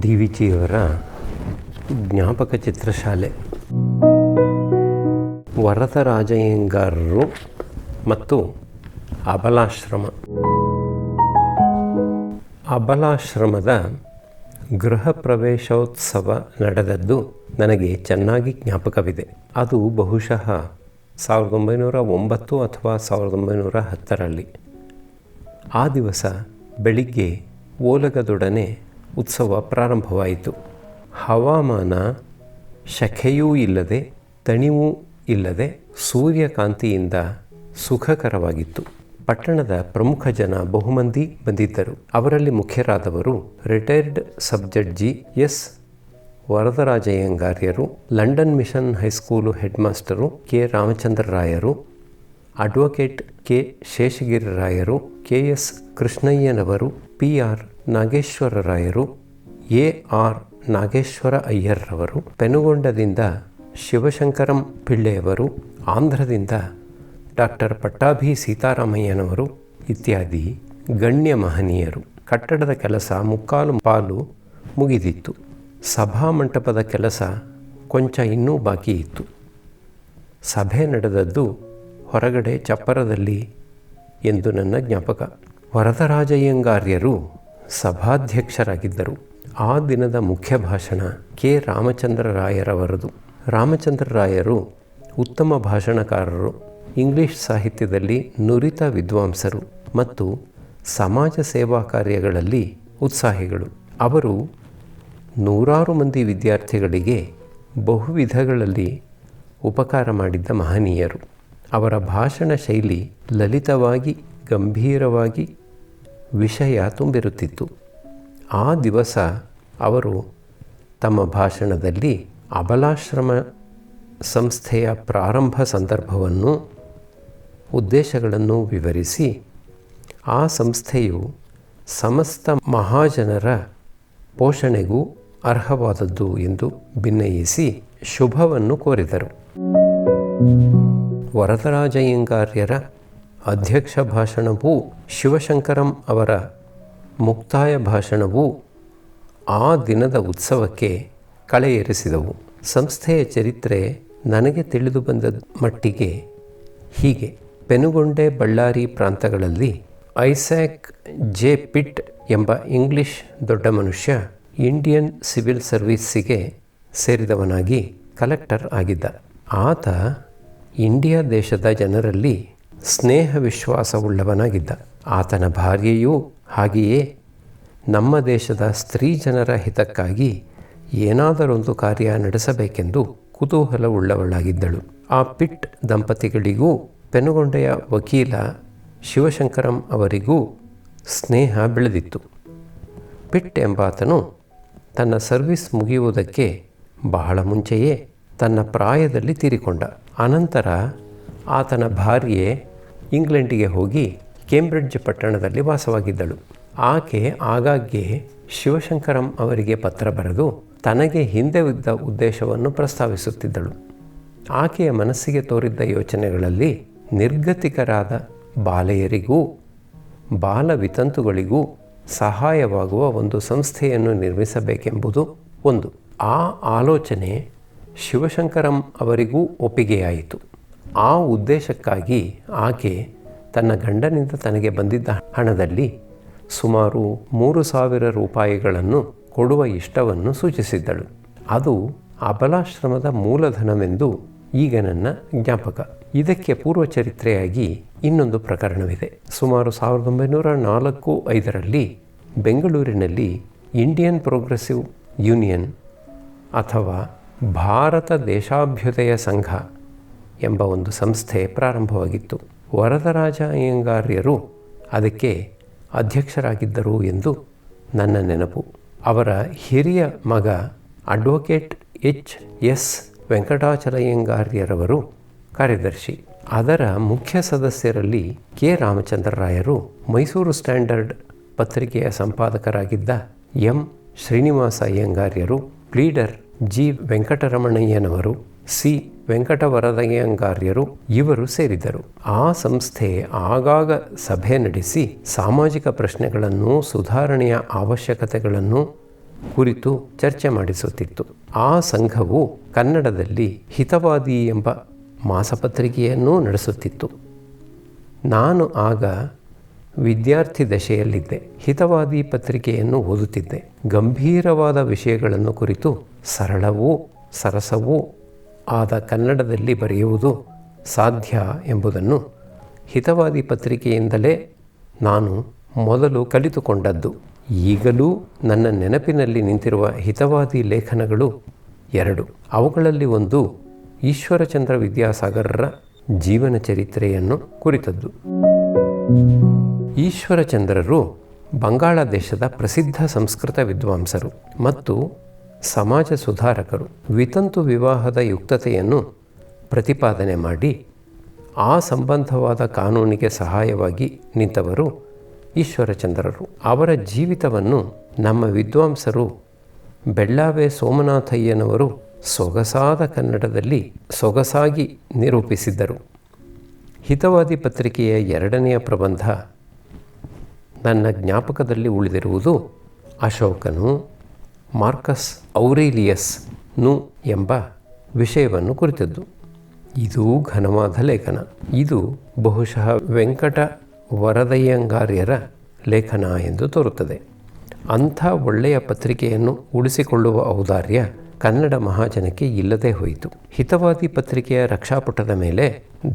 D V ಜಿಯವರ ಜ್ಞಾಪಕ ಚಿತ್ರಶಾಲೆ. ವರದರಾಜಯ್ಯಂಗಾರರು ಮತ್ತು ಅಬಲಾಶ್ರಮ. ಅಬಲಾಶ್ರಮದ ಗೃಹ ಪ್ರವೇಶೋತ್ಸವ ನಡೆದದ್ದು ನನಗೆ ಚೆನ್ನಾಗಿ ಜ್ಞಾಪಕವಿದೆ. ಅದು ಬಹುಶಃ 1909 ಅಥವಾ 1910ರಲ್ಲಿ. ಆ ದಿವಸ ಬೆಳಿಗ್ಗೆ ಓಲಗದೊಡನೆ ಉತ್ಸವ ಪ್ರಾರಂಭವಾಯಿತು. ಹವಾಮಾನ ಶೆಕೆಯೂ ಇಲ್ಲದೆ ತಣಿವೂ ಇಲ್ಲದೆ ಸೂರ್ಯಕಾಂತಿಯಿಂದ ಸುಖಕರವಾಗಿತ್ತು. ಪಟ್ಟಣದ ಪ್ರಮುಖ ಜನ ಬಹುಮಂದಿ ಬಂದಿದ್ದರು. ಅವರಲ್ಲಿ ಮುಖ್ಯರಾದವರು ರಿಟೈರ್ಡ್ ಸಬ್ ಜಡ್ಜಿ ಎಸ್ ವರದರಾಜಯ್ಯಂಗಾರ್ಯರು, London mission high school head master K ರಾಮಚಂದ್ರರಾಯರು, ಅಡ್ವೊಕೇಟ್ ಕೆ ಶೇಷಗಿರಿರಾಯರು, ಕೆ ಎಸ್ ಕೃಷ್ಣಯ್ಯನವರು, ಪಿ ಆರ್ ನಾಗೇಶ್ವರರಾಯರು, ಎ ಆರ್ ನಾಗೇಶ್ವರ ಅಯ್ಯರ್ರವರು, ಪೆನುಗೊಂಡದಿಂದ ಶಿವಶಂಕರಂ ಪಿಳ್ಳೆಯವರು, ಆಂಧ್ರದಿಂದ ಡಾಕ್ಟರ್ ಪಟ್ಟಾಭಿ ಸೀತಾರಾಮಯ್ಯನವರು ಇತ್ಯಾದಿ ಗಣ್ಯ ಮಹನೀಯರು. ಕಟ್ಟಡದ ಕೆಲಸ ಮುಕ್ಕಾಲು ಪಾಲು ಮುಗಿದಿತ್ತು. ಸಭಾಮಂಟಪದ ಕೆಲಸ ಕೊಂಚ ಇನ್ನೂ ಬಾಕಿ ಇತ್ತು. ಸಭೆ ನಡೆದದ್ದು ಹೊರಗಡೆ ಚಪ್ಪರದಲ್ಲಿ ಎಂದು ನನ್ನ ಜ್ಞಾಪಕ. ವರದರಾಜಯ್ಯಂಗಾರ್ಯರು ಸಭಾಧ್ಯಕ್ಷರಾಗಿದ್ದರು. ಆ ದಿನದ ಮುಖ್ಯ ಭಾಷಣ ಕೆ ರಾಮಚಂದ್ರರಾಯರವರದು. ರಾಮಚಂದ್ರರಾಯರು ಉತ್ತಮ ಭಾಷಣಕಾರರು, ಇಂಗ್ಲಿಷ್ ಸಾಹಿತ್ಯದಲ್ಲಿ ನುರಿತ ವಿದ್ವಾಂಸರು ಮತ್ತು ಸಮಾಜ ಸೇವಾ ಕಾರ್ಯಗಳಲ್ಲಿ ಉತ್ಸಾಹಿಗಳು. ಅವರು ನೂರಾರು ಮಂದಿ ವಿದ್ಯಾರ್ಥಿಗಳಿಗೆ ಬಹುವಿಧಗಳಲ್ಲಿ ಉಪಕಾರ ಮಾಡಿದ್ದ ಮಹನೀಯರು. ಅವರ ಭಾಷಣ ಶೈಲಿ ಲಲಿತವಾಗಿ ಗಂಭೀರವಾಗಿ ವಿಷಯ ತುಂಬಿರುತ್ತಿತ್ತು. ಆ ದಿವಸ ಅವರು ತಮ್ಮ ಭಾಷಣದಲ್ಲಿ ಅಬಲಾಶ್ರಮ ಸಂಸ್ಥೆಯ ಪ್ರಾರಂಭ ಸಂದರ್ಭವನ್ನು, ಉದ್ದೇಶಗಳನ್ನು ವಿವರಿಸಿ ಆ ಸಂಸ್ಥೆಯು ಸಮಸ್ತ ಮಹಾಜನರ ಪೋಷಣೆಗೂ ಅರ್ಹವಾದದ್ದು ಎಂದು ಭಿನ್ನಯಿಸಿ ಶುಭವನ್ನು ಕೋರಿದರು. ವರದರಾಜಯ್ಯಂಗಾರ್ಯರ ಅಧ್ಯಕ್ಷ ಭಾಷಣವೂ ಶಿವಶಂಕರಂ ಅವರ ಮುಕ್ತಾಯ ಭಾಷಣವೂ ಆ ದಿನದ ಉತ್ಸವಕ್ಕೆ ಕಳೆಯೇರಿಸಿದವು. ಸಂಸ್ಥೆಯ ಚರಿತ್ರೆ ನನಗೆ ತಿಳಿದು ಬಂದ ಮಟ್ಟಿಗೆ ಹೀಗೆ. Penukonde, Ballari ಪ್ರಾಂತಗಳಲ್ಲಿ Isaac J pit ಎಂಬ ಇಂಗ್ಲಿಷ್ ದೊಡ್ಡ ಮನುಷ್ಯ ಇಂಡಿಯನ್ ಸಿವಿಲ್ ಸರ್ವೀಸಿಗೆ ಸೇರಿದವನಾಗಿ ಕಲೆಕ್ಟರ್ ಆಗಿದ್ದ. ಆತ ಇಂಡಿಯಾ ದೇಶದ ಜನರಲ್ಲಿ ಸ್ನೇಹ ವಿಶ್ವಾಸವುಳ್ಳವನಾಗಿದ್ದ. ಆತನ ಭಾರ್ಯೆಯೂ ಹಾಗೆಯೇ ನಮ್ಮ ದೇಶದ ಸ್ತ್ರೀ ಜನರ ಹಿತಕ್ಕಾಗಿ ಏನಾದರೊಂದು ಕಾರ್ಯ ನಡೆಸಬೇಕೆಂದು ಕುತೂಹಲವುಳ್ಳವಳಾಗಿದ್ದಳು. ಆ ಪಿಟ್ ದಂಪತಿಗಳಿಗೂ ಪೆನುಗೊಂಡೆಯ ವಕೀಲ ಶಿವಶಂಕರಂ ಅವರಿಗೂ ಸ್ನೇಹ ಬೆಳೆದಿತ್ತು. ಪಿಟ್ ಎಂಬಾತನು ತನ್ನ ಸರ್ವಿಸ್ ಮುಗಿಯುವುದಕ್ಕೆ ಬಹಳ ಮುಂಚೆಯೇ ತನ್ನ ಪ್ರಾಯದಲ್ಲಿ ತೀರಿಕೊಂಡ. ಅನಂತರ ಆತನ ಭಾರ್ಯೆ ಇಂಗ್ಲೆಂಡಿಗೆ ಹೋಗಿ ಕೇಂಬ್ರಿಡ್ಜ್ ಪಟ್ಟಣದಲ್ಲಿ ವಾಸವಾಗಿದ್ದಳು. ಆಕೆ ಆಗಾಗ್ಗೆ ಶಿವಶಂಕರಂ ಅವರಿಗೆ ಪತ್ರ ಬರೆದು ತನಗೆ ಹಿಂದೆ ಇದ್ದ ಉದ್ದೇಶವನ್ನು ಪ್ರಸ್ತಾವಿಸುತ್ತಿದ್ದಳು. ಆಕೆಯ ಮನಸ್ಸಿಗೆ ತೋರಿದ್ದ ಯೋಚನೆಗಳಲ್ಲಿ ನಿರ್ಗತಿಕರಾದ ಬಾಲೆಯರಿಗೂ ಬಾಲವಿತಂತುಗಳಿಗೂ ಸಹಾಯವಾಗುವ ಒಂದು ಸಂಸ್ಥೆಯನ್ನು ನಿರ್ಮಿಸಬೇಕೆಂಬುದು ಒಂದು. ಆ ಆಲೋಚನೆ ಶಿವಶಂಕರಂ ಅವರಿಗೂ ಒಪ್ಪಿಗೆಯಾಯಿತು. ಆ ಉದ್ದೇಶಕ್ಕಾಗಿ ಆಕೆ ತನ್ನ ಗಂಡನಿಂದ ತನಗೆ ಬಂದಿದ್ದ ಹಣದಲ್ಲಿ ಸುಮಾರು 3,000 ರೂಪಾಯಿಗಳನ್ನು ಕೊಡುವ ಇಷ್ಟವನ್ನು ಸೂಚಿಸಿದ್ದಳು. ಅದು ಅಬಲಾಶ್ರಮದ ಮೂಲಧನವೆಂದು ಈಗ ನನ್ನ ಜ್ಞಾಪಕ. ಇದಕ್ಕೆ ಪೂರ್ವಚರಿತ್ರೆಯಾಗಿ ಇನ್ನೊಂದು ಪ್ರಕರಣವಿದೆ. ಸುಮಾರು 1904-05ರಲ್ಲಿ ಬೆಂಗಳೂರಿನಲ್ಲಿ ಇಂಡಿಯನ್ ಪ್ರೋಗ್ರೆಸಿವ್ ಯೂನಿಯನ್ ಅಥವಾ ಭಾರತ ದೇಶಾಭ್ಯುದಯ ಸಂಘ ಎಂಬ ಒಂದು ಸಂಸ್ಥೆ ಪ್ರಾರಂಭವಾಗಿತ್ತು. ವರದರಾಜಯ್ಯಂಗಾರ್ಯರು ಅದಕ್ಕೆ ಅಧ್ಯಕ್ಷರಾಗಿದ್ದರು ಎಂದು ನನ್ನ ನೆನಪು. ಅವರ ಹಿರಿಯ ಮಗ ಅಡ್ವೊಕೇಟ್ ಎಚ್ ಎಸ್ ವೆಂಕಟಾಚಲಯ್ಯಂಗಾರ್ಯರವರು ಕಾರ್ಯದರ್ಶಿ. ಅದರ ಮುಖ್ಯ ಸದಸ್ಯರಲ್ಲಿ ಕೆ ರಾಮಚಂದ್ರರಾಯರು, ಮೈಸೂರು ಸ್ಟ್ಯಾಂಡರ್ಡ್ ಪತ್ರಿಕೆಯ ಸಂಪಾದಕರಾಗಿದ್ದ ಎಂ ಶ್ರೀನಿವಾಸ ಅಯ್ಯಂಗಾರ್ಯರು, ಪ್ಲೀಡರ್ ಜಿ ವೆಂಕಟರಮಣಯ್ಯನವರು, ಸಿ ವೆಂಕಟವರದಯ್ಯಂಗಾರ್ಯರು ಇವರು ಸೇರಿದರು. ಆ ಸಂಸ್ಥೆ ಆಗಾಗ ಸಭೆ ನಡೆಸಿ ಸಾಮಾಜಿಕ ಪ್ರಶ್ನೆಗಳನ್ನು, ಸುಧಾರಣೆಯ ಅವಶ್ಯಕತೆಗಳನ್ನು ಕುರಿತು ಚರ್ಚೆ ಮಾಡಿಸುತ್ತಿತ್ತು. ಆ ಸಂಘವು ಕನ್ನಡದಲ್ಲಿ ಹಿತವಾದಿ ಎಂಬ ಮಾಸಪತ್ರಿಕೆಯನ್ನೂ ನಡೆಸುತ್ತಿತ್ತು. ನಾನು ಆಗ ವಿದ್ಯಾರ್ಥಿ ದಶೆಯಲ್ಲಿದ್ದೆ. ಹಿತವಾದಿ ಪತ್ರಿಕೆಯನ್ನು ಓದುತ್ತಿದ್ದೆ. ಗಂಭೀರವಾದ ವಿಷಯಗಳನ್ನು ಕುರಿತು ಸರಳವೂ ಸರಸವೂ ಆದ ಕನ್ನಡದಲ್ಲಿ ಬರೆಯುವುದು ಸಾಧ್ಯ ಎಂಬುದನ್ನು ಹಿತವಾದಿ ಪತ್ರಿಕೆಯಿಂದಲೇ ನಾನು ಮೊದಲು ಕಲಿತುಕೊಂಡದ್ದು. ಈಗಲೂ ನನ್ನ ನೆನಪಿನಲ್ಲಿ ನಿಂತಿರುವ ಹಿತವಾದಿ ಲೇಖನಗಳು 2. ಅವುಗಳಲ್ಲಿ ಒಂದು ಈಶ್ವರಚಂದ್ರ ವಿದ್ಯಾಸಾಗರರ ಜೀವನ ಚರಿತ್ರೆಯನ್ನು ಕುರಿತದ್ದು. ಈಶ್ವರಚಂದ್ರರು ಬಂಗಾಳ ದೇಶದ ಪ್ರಸಿದ್ಧ ಸಂಸ್ಕೃತ ವಿದ್ವಾಂಸರು ಮತ್ತು ಸಮಾಜ ಸುಧಾರಕರು. ವಿತಂತು ವಿವಾಹದ ಯುಕ್ತತೆಯನ್ನು ಪ್ರತಿಪಾದನೆ ಮಾಡಿ ಆ ಸಂಬಂಧವಾದ ಕಾನೂನಿಗೆ ಸಹಾಯವಾಗಿ ನಿಂತವರು ಈಶ್ವರಚಂದ್ರರು. ಅವರ ಜೀವಿತವನ್ನು ನಮ್ಮ ವಿದ್ವಾಂಸರು ಬೆಳ್ಳಾವೆ ಸೋಮನಾಥಯ್ಯನವರು ಸೊಗಸಾದ ಕನ್ನಡದಲ್ಲಿ ಸೊಗಸಾಗಿ ನಿರೂಪಿಸಿದ್ದರು. ಹಿತವಾದಿ ಪತ್ರಿಕೆಯ 2ನೆಯ ಪ್ರಬಂಧ ನನ್ನ ಜ್ಞಾಪಕದಲ್ಲಿ ಉಳಿದಿರುವುದು ಅಶೋಕನು ಮಾರ್ಕಸ್ ಔರೇಲಿಯಸ್ನು ಎಂಬ ವಿಷಯವನ್ನು ಕುರಿತದ್ದು. ಇದು ಘನವಾದ ಲೇಖನ. ಇದು ಬಹುಶಃ ವೆಂಕಟ ವರದಯ್ಯಂಗಾರ್ಯರ ಲೇಖನ ಎಂದು ತೋರುತ್ತದೆ. ಅಂಥ ಒಳ್ಳೆಯ ಪತ್ರಿಕೆಯನ್ನು ಉಳಿಸಿಕೊಳ್ಳುವ ಔದಾರ್ಯ ಕನ್ನಡ ಮಹಾಜನಕ್ಕೆ ಇಲ್ಲದೆ ಹೋಯಿತು. ಹಿತವಾದಿ ಪತ್ರಿಕೆಯ ರಕ್ಷಾಪುಟದ ಮೇಲೆ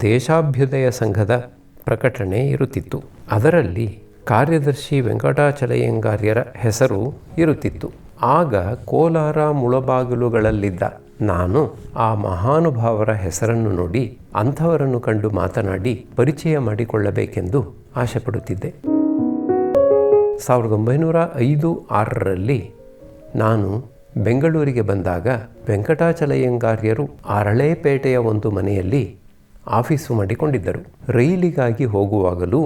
ದೇಶಾಭ್ಯುದಯ ಸಂಘದ ಪ್ರಕಟಣೆ ಇರುತ್ತಿತ್ತು. ಅದರಲ್ಲಿ ಕಾರ್ಯದರ್ಶಿ ವೆಂಕಟಾಚಲಯ್ಯಂಗಾರ್ಯರ ಹೆಸರು ಇರುತ್ತಿತ್ತು. ಆಗ ಕೋಲಾರ ಮುಳಬಾಗಿಲುಗಳಲ್ಲಿದ್ದ ನಾನು ಆ ಮಹಾನುಭಾವರ ಹೆಸರನ್ನು ನೋಡಿ ಅಂಥವರನ್ನು ಕಂಡು ಮಾತನಾಡಿ ಪರಿಚಯ ಮಾಡಿಕೊಳ್ಳಬೇಕೆಂದು ಆಶೆಪಡುತ್ತಿದ್ದೆ. 1905-6ರಲ್ಲಿ ನಾನು ಬೆಂಗಳೂರಿಗೆ ಬಂದಾಗ ವೆಂಕಟಾಚಲಯ್ಯಂಗಾರ್ಯರು ಅರಳೇಪೇಟೆಯ ಒಂದು ಮನೆಯಲ್ಲಿ ಆಫೀಸು ಮಾಡಿಕೊಂಡಿದ್ದರು. ರೈಲಿಗಾಗಿ ಹೋಗುವಾಗಲೂ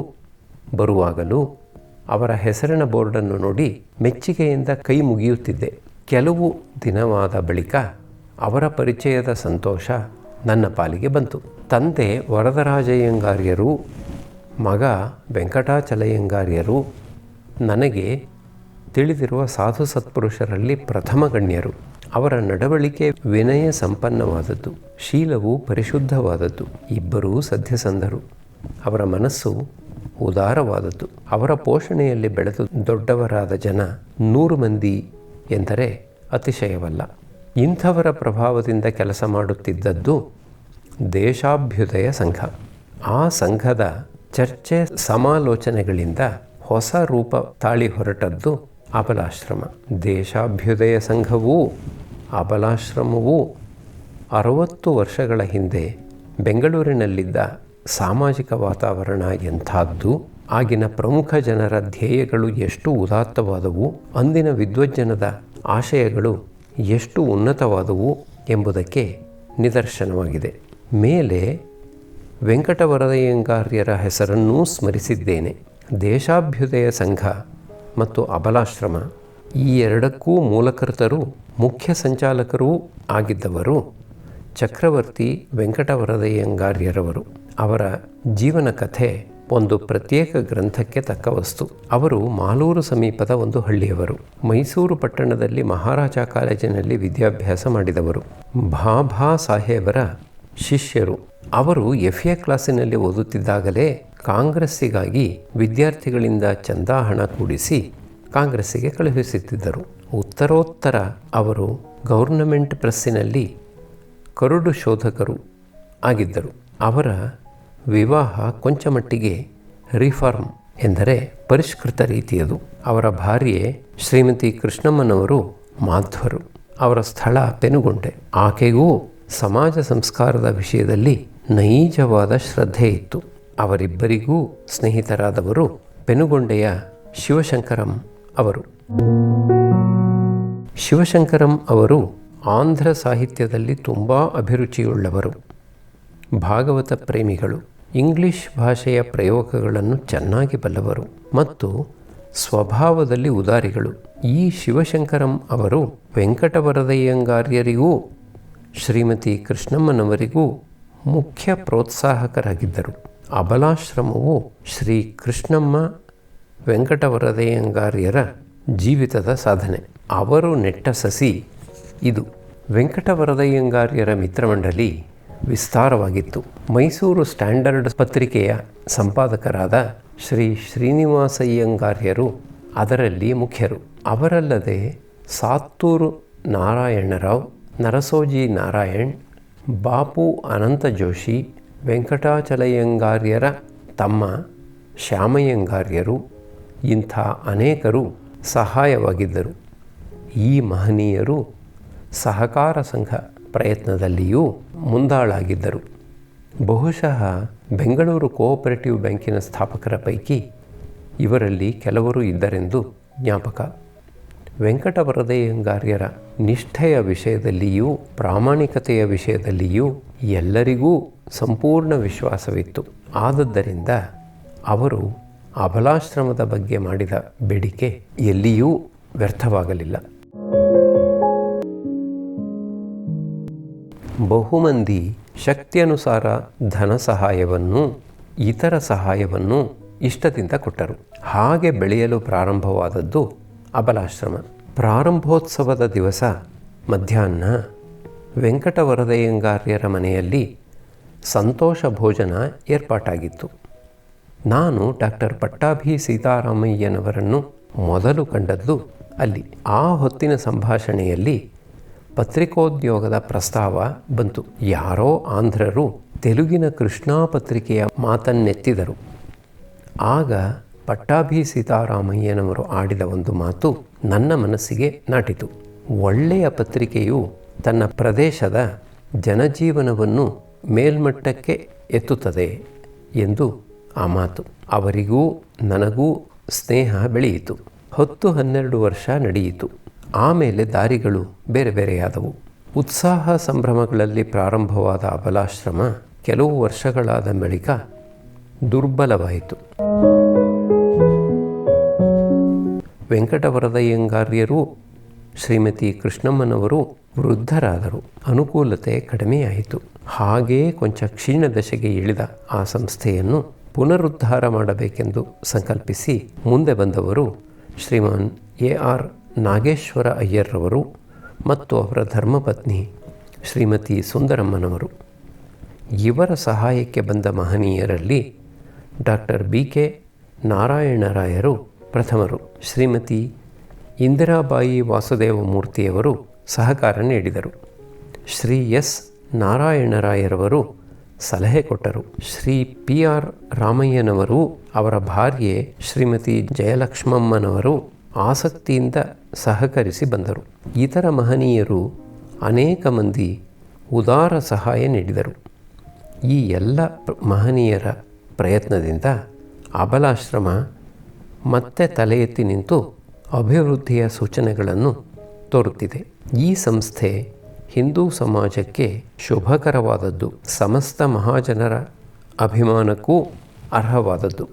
ಬರುವಾಗಲೂ ಅವರ ಹೆಸರಿನ ಬೋರ್ಡನ್ನು ನೋಡಿ ಮೆಚ್ಚುಗೆಯಿಂದ ಕೈ ಮುಗಿಯುತ್ತಿದ್ದೆ. ಕೆಲವು ದಿನವಾದ ಬಳಿಕ ಅವರ ಪರಿಚಯದ ಸಂತೋಷ ನನ್ನ ಪಾಲಿಗೆ ಬಂತು. ತಂದೆ ವರದರಾಜಯ್ಯಂಗಾರ್ಯರು, ಮಗ ವೆಂಕಟಾಚಲಯ್ಯಂಗಾರ್ಯರು ನನಗೆ ತಿಳಿದಿರುವ ಸಾಧು ಸತ್ಪುರುಷರಲ್ಲಿ ಪ್ರಥಮ ಗಣ್ಯರು. ಅವರ ನಡವಳಿಕೆ ವಿನಯ ಸಂಪನ್ನವಾದದ್ದು, ಶೀಲವು ಪರಿಶುದ್ಧವಾದದ್ದು. ಇಬ್ಬರೂ ಸದ್ಯಸಂಧರು. ಅವರ ಮನಸ್ಸು ಉದಾರವಾದದ್ದು. ಅವರ ಪೋಷಣೆಯಲ್ಲಿ ಬೆಳೆದು ದೊಡ್ಡವರಾದ ಜನ 100 ಮಂದಿ ಎಂದರೆ ಅತಿಶಯವಲ್ಲ. ಇಂಥವರ ಪ್ರಭಾವದಿಂದ ಕೆಲಸ ಮಾಡುತ್ತಿದ್ದದ್ದು ದೇಶಾಭ್ಯುದಯ ಸಂಘ. ಆ ಸಂಘದ ಚರ್ಚೆ ಸಮಾಲೋಚನೆಗಳಿಂದ ಹೊಸ ರೂಪ ತಾಳಿ ಹೊರಟದ್ದು ಅಬಲಾಶ್ರಮ. ದೇಶಾಭ್ಯುದಯ ಸಂಘವೂ ಅಬಲಾಶ್ರಮವೂ 60 ವರ್ಷಗಳ ಹಿಂದೆ ಬೆಂಗಳೂರಿನಲ್ಲಿದ್ದ ಸಾಮಾಜಿಕ ವಾತಾವರಣ ಎಂಥದ್ದು, ಆಗಿನ ಪ್ರಮುಖ ಜನರ ಧ್ಯೇಯಗಳು ಎಷ್ಟು ಉದಾತ್ತವಾದವು, ಅಂದಿನ ವಿದ್ವಜ್ಜನದ ಆಶಯಗಳು ಎಷ್ಟು ಉನ್ನತವಾದವು ಎಂಬುದಕ್ಕೆ ನಿದರ್ಶನವಾಗಿದೆ. ಮೇಲೆ ವೆಂಕಟವರದಯ್ಯಂಗಾರ್ಯರ ಹೆಸರನ್ನೂ ಸ್ಮರಿಸಿದ್ದೇನೆ. ದೇಶಾಭ್ಯುದಯ ಸಂಘ ಮತ್ತು ಅಬಲಾಶ್ರಮ ಈ ಎರಡಕ್ಕೂ ಮೂಲಕರ್ತರೂ ಮುಖ್ಯ ಸಂಚಾಲಕರೂ ಆಗಿದ್ದವರು ಚಕ್ರವರ್ತಿ ವೆಂಕಟವರದಯ್ಯಂಗಾರ್ಯರವರು. ಅವರ ಜೀವನ ಕಥೆ ಒಂದು ಪ್ರತ್ಯೇಕ ಗ್ರಂಥಕ್ಕೆ ತಕ್ಕ ವಸ್ತು. ಅವರು ಮಾಲೂರು ಸಮೀಪದ ಒಂದು ಹಳ್ಳಿಯವರು. ಮೈಸೂರು ಪಟ್ಟಣದಲ್ಲಿ ಮಹಾರಾಜ ಕಾಲೇಜಿನಲ್ಲಿ ವಿದ್ಯಾಭ್ಯಾಸ ಮಾಡಿದವರು. ಭಾಭಾ ಸಾಹೇಬರ ಶಿಷ್ಯರು. ಅವರು FA ಕ್ಲಾಸಿನಲ್ಲಿ ಓದುತ್ತಿದ್ದಾಗಲೇ ಕಾಂಗ್ರೆಸ್ಸಿಗಾಗಿ ವಿದ್ಯಾರ್ಥಿಗಳಿಂದ ಚಂದಾ ಹಣ ಕೂಡಿಸಿ ಕಾಂಗ್ರೆಸ್ಸಿಗೆ ಕಳುಹಿಸುತ್ತಿದ್ದರು. ಉತ್ತರೋತ್ತರ ಅವರು ಗೌರ್ನಮೆಂಟ್ ಪ್ರೆಸ್ಸಿನಲ್ಲಿ ಕರುಡು ಶೋಧಕರು ಆಗಿದ್ದರು. ಅವರ ವಿವಾಹ ಕೊಂಚ ಮಟ್ಟಿಗೆ ರಿಫಾರ್ಮ್ ಎಂದರೆ ಪರಿಷ್ಕೃತ ರೀತಿಯದು. ಅವರ ಭಾರ್ಯೆ ಶ್ರೀಮತಿ ಕೃಷ್ಣಮ್ಮನವರು ಮಾಧ್ವರು. ಅವರ ಸ್ಥಳ ಪೆನುಗೊಂಡೆ. ಆಕೆಗೂ ಸಮಾಜ ಸಂಸ್ಕಾರದ ವಿಷಯದಲ್ಲಿ ನೈಜವಾದ ಶ್ರದ್ಧೆ ಇತ್ತು. ಅವರಿಬ್ಬರಿಗೂ ಸ್ನೇಹಿತರಾದವರು ಪೆನುಗೊಂಡೆಯ ಶಿವಶಂಕರಂ ಅವರು. ಶಿವಶಂಕರಂ ಅವರು ಆಂಧ್ರ ಸಾಹಿತ್ಯದಲ್ಲಿ ತುಂಬ ಅಭಿರುಚಿಯುಳ್ಳವರು. ಭಾಗವತ ಪ್ರೇಮಿಗಳು. ಇಂಗ್ಲಿಷ್ ಭಾಷೆಯ ಪ್ರಯೋಗಗಳನ್ನು ಚೆನ್ನಾಗಿ ಬಲ್ಲವರು ಮತ್ತು ಸ್ವಭಾವದಲ್ಲಿ ಉದಾರಿಗಳು. ಈ ಶಿವಶಂಕರಂ ಅವರು ವೆಂಕಟವರದಯ್ಯಂಗಾರ್ಯರಿಗೂ ಶ್ರೀಮತಿ ಕೃಷ್ಣಮ್ಮನವರಿಗೂ ಮುಖ್ಯ ಪ್ರೋತ್ಸಾಹಕರಾಗಿದ್ದರು. ಅಬಲಾಶ್ರಮವು ಶ್ರೀ ಕೃಷ್ಣಮ್ಮ ವೆಂಕಟವರದಯ್ಯಂಗಾರ್ಯರ ಜೀವಿತದ ಸಾಧನೆ. ಅವರು ನೆಟ್ಟ ಸಸಿ ಇದು. ವೆಂಕಟವರದಯ್ಯಂಗಾರ್ಯರ ಮಿತ್ರಮಂಡಲಿ ವಿಸ್ತಾರವಾಗಿತ್ತು. ಮೈಸೂರು ಸ್ಟ್ಯಾಂಡರ್ಡ್ ಪತ್ರಿಕೆಯ ಸಂಪಾದಕರಾದ ಶ್ರೀ ಶ್ರೀನಿವಾಸಯ್ಯಂಗಾರ್ಯರು ಅದರಲ್ಲಿ ಮುಖ್ಯರು. ಅವರಲ್ಲದೆ ಸಾತ್ತೂರು ನಾರಾಯಣರಾವ್, ನರಸೋಜಿ ನಾರಾಯಣ್, ಬಾಪು ಅನಂತ ಜೋಶಿ, ವೆಂಕಟಾಚಲಯ್ಯಂಗಾರ್ಯರ ತಮ್ಮ ಶ್ಯಾಮಯ್ಯಂಗಾರ್ಯರು ಇಂಥ ಅನೇಕರು ಸಹಾಯವಾಗಿದ್ದರು. ಈ ಮಹನೀಯರು ಸಹಕಾರ ಸಂಘ ಪ್ರಯತ್ನದಲ್ಲಿಯೂ ಮುಂದಾಳಾಗಿದ್ದರು. ಬಹುಶಃ ಬೆಂಗಳೂರು ಕೋಆಪರೇಟಿವ್ ಬ್ಯಾಂಕಿನ ಸ್ಥಾಪಕರ ಪೈಕಿ ಇವರಲ್ಲಿ ಕೆಲವರು ಇದ್ದರೆಂದು ಜ್ಞಾಪಕ. ವೆಂಕಟವರದಯ್ಯಂಗಾರ್ಯರ ನಿಷ್ಠೆಯ ವಿಷಯದಲ್ಲಿಯೂ ಪ್ರಾಮಾಣಿಕತೆಯ ವಿಷಯದಲ್ಲಿಯೂ ಎಲ್ಲರಿಗೂ ಸಂಪೂರ್ಣ ವಿಶ್ವಾಸವಿತ್ತು. ಆದದ್ದರಿಂದ ಅವರು ಅಬಲಾಶ್ರಮದ ಬಗ್ಗೆ ಮಾಡಿದ ಬೇಡಿಕೆ ಎಲ್ಲಿಯೂ ವ್ಯರ್ಥವಾಗಲಿಲ್ಲ. ಬಹುಮಂದಿ ಶಕ್ತಿಯನುಸಾರ ಧನ ಸಹಾಯವನ್ನು ಇತರ ಸಹಾಯವನ್ನು ಇಷ್ಟದಿಂದ ಕೊಟ್ಟರು. ಹಾಗೆ ಬೆಳೆಯಲು ಪ್ರಾರಂಭವಾದದ್ದು ಅಬಲಾಶ್ರಮ. ಪ್ರಾರಂಭೋತ್ಸವದ ದಿವಸ ಮಧ್ಯಾಹ್ನ ವೆಂಕಟವರದಯ್ಯಂಗಾರ್ಯರ ಮನೆಯಲ್ಲಿ ಸಂತೋಷ ಭೋಜನ ಏರ್ಪಾಟಾಗಿತ್ತು. ನಾನು ಡಾಕ್ಟರ್ ಪಟ್ಟಾಭಿ ಸೀತಾರಾಮಯ್ಯನವರನ್ನು ಮೊದಲು ಕಂಡದ್ದು ಅಲ್ಲಿ. ಆ ಹೊತ್ತಿನ ಸಂಭಾಷಣೆಯಲ್ಲಿ ಪತ್ರಿಕೋದ್ಯೋಗದ ಪ್ರಸ್ತಾವ ಬಂತು. ಯಾರೋ ಆಂಧ್ರರು ತೆಲುಗಿನ ಕೃಷ್ಣಾ ಪತ್ರಿಕೆಯ ಮಾತನ್ನೆತ್ತಿದರು. ಆಗ ಪಟ್ಟಾಭಿ ಸೀತಾರಾಮಯ್ಯನವರು ಆಡಿದ ಒಂದು ಮಾತು ನನ್ನ ಮನಸ್ಸಿಗೆ ನಾಟಿತು. ಒಳ್ಳೆಯ ಪತ್ರಿಕೆಯು ತನ್ನ ಪ್ರದೇಶದ ಜನಜೀವನವನ್ನು ಮೇಲ್ಮಟ್ಟಕ್ಕೆ ಎತ್ತುತ್ತದೆ ಎಂದು ಆ ಮಾತು. ಅವರಿಗೂ ನನಗೂ ಸ್ನೇಹ ಬೆಳೆಯಿತು. 10-12 ವರ್ಷ ನಡೆಯಿತು. ಆಮೇಲೆ ದಾರಿಗಳು ಬೇರೆ ಬೇರೆಯಾದವು. ಉತ್ಸಾಹ ಸಂಭ್ರಮಗಳಲ್ಲಿ ಪ್ರಾರಂಭವಾದ ಅಬಲಾಶ್ರಮ ಕೆಲವು ವರ್ಷಗಳಾದ ಬಳಿಕ ದುರ್ಬಲವಾಯಿತು. ವೆಂಕಟವರದಯ್ಯಂಗಾರ್ಯರು ಶ್ರೀಮತಿ ಕೃಷ್ಣಮ್ಮನವರು ವೃದ್ಧರಾದರು. ಅನುಕೂಲತೆ ಕಡಿಮೆಯಾಯಿತು. ಹಾಗೇ ಕೊಂಚ ಕ್ಷೀಣ ದಶೆಗೆ ಇಳಿದ ಆ ಸಂಸ್ಥೆಯನ್ನು ಪುನರುದ್ಧಾರ ಮಾಡಬೇಕೆಂದು ಸಂಕಲ್ಪಿಸಿ ಮುಂದೆ ಬಂದವರು ಶ್ರೀಮಾನ್ ಎ.ಆರ್. ನಾಗೇಶ್ವರ ಅಯ್ಯರ್ರವರು ಮತ್ತು ಅವರ ಧರ್ಮಪತ್ನಿ ಶ್ರೀಮತಿ ಸುಂದರಮ್ಮನವರು. ಇವರ ಸಹಾಯಕ್ಕೆ ಬಂದ ಮಹನೀಯರಲ್ಲಿ ಡಾಕ್ಟರ್ ಬಿ.ಕೆ. ನಾರಾಯಣರಾಯರು ಪ್ರಥಮರು. ಶ್ರೀಮತಿ ಇಂದಿರಾಬಾಯಿ ವಾಸುದೇವಮೂರ್ತಿಯವರು ಸಹಕಾರ ನೀಡಿದರು. ಶ್ರೀ ಎಸ್. ನಾರಾಯಣರಾಯರವರು ಸಲಹೆ ಕೊಟ್ಟರು. ಶ್ರೀ ಪಿ.ಆರ್. ರಾಮಯ್ಯನವರು, ಅವರ ಭಾರ್ಯೆ ಶ್ರೀಮತಿ ಜಯಲಕ್ಷ್ಮಮ್ಮನವರು ಆಸಕ್ತಿಯಿಂದ ಸಹಕರಿಸಿ ಬಂದರು. ಇತರ ಮಹನೀಯರು ಅನೇಕ ಮಂದಿ ಉದಾರ ಸಹಾಯ ನೀಡಿದರು. ಈ ಎಲ್ಲ ಮಹನೀಯರ ಪ್ರಯತ್ನದಿಂದ ಅಬಲಾಶ್ರಮ ಮತ್ತೆ ತಲೆ ಎತ್ತಿ ನಿಂತು ಅಭಿವೃದ್ಧಿಯ ಸೂಚನೆಗಳನ್ನು ತೋರುತ್ತಿದೆ. ಈ ಸಂಸ್ಥೆ ಹಿಂದೂ ಸಮಾಜಕ್ಕೆ ಶುಭಕರವಾದದ್ದು, ಸಮಸ್ತ ಮಹಾಜನರ ಅಭಿಮಾನಕ್ಕೂ ಅರ್ಹವಾದದ್ದು.